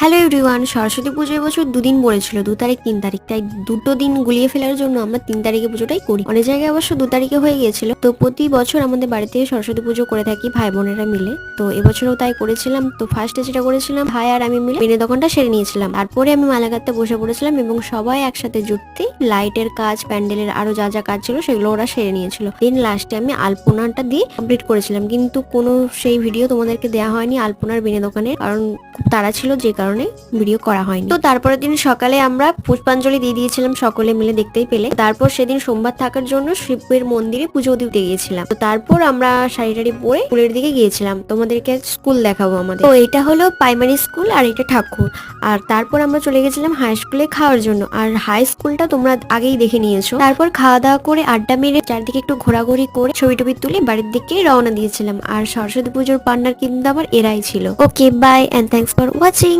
Hello everyone, Saraswati পুজো এবছর দুদিন পড়েছিল, 2 তারিখ 3 তারিখ। তাই দুটো দিন গুলিয়ে ফেলার জন্য আমরা 3 তারিখে পুজোটাই করি। অনেক জায়গায় অবশ্য 2 তারিখে হয়ে গিয়েছিল। তো প্রতি বছর আমাদের বাড়িতে সরস্বতী পুজো করে থাকি ভাই বোনেরা মিলে। তো এবছরও তাই করেছিলাম। তো ফার্স্টে যেটা করেছিলাম, ভাই আর আমি মিলে বেনে দোকানটা সেরে নিয়েছিলাম। তারপরে আমি মালা গাঁথতে বসে পড়েছিলাম এবং সবাই একসাথে জুটতে লাইটের কাজ, প্যান্ডেলের আরো যা যা কাজ ছিল সেগুলো ওরা সেরে নিয়েছিল। দেন লাস্টে আমি আলপনাটা দিয়ে কমপ্লিট করেছিলাম, কিন্তু কোনো সেই ভিডিও তোমাদেরকে দেওয়া হয়নি আলপনার বেনে দোকানের, কারণ খুব তাড়া ছিল, যে কারণে ভিডিও করা হয়নি। তো তারপরের দিন সকালে আমরা পুষ্পাঞ্জলি দিয়ে দিয়েছিলাম সকলে মিলে, দেখতেই পেলে। তারপর সেদিন সোমবার থাকার জন্য শিবের মন্দিরে পুজো দিতে গিয়েছিলাম। তো তারপর আমরা শাড়ি টাড়ি পরে স্কুলের দিকে গিয়েছিলাম, তোমাদেরকে স্কুল দেখাবো আমাদের। তো এটা হলো প্রাইমারি স্কুল আর এটা ঠাকুর। আর তারপর আমরা চলে গেছিলাম হাই স্কুলে খাওয়ার জন্য। আর হাই স্কুলটা তোমরা আগেই দেখে নিয়েছো। তারপর খাওয়া দাওয়া করে আড্ডা মেরে চারদিকে একটু ঘোরাঘুরি করে ছবি টবি তুলে বাড়ির দিকে রওনা দিয়েছিলাম। আর সরস্বতী পুজোর পান্ডার কিন্তু আবার এরাই ছিল। Okay, bye and thanks for watching.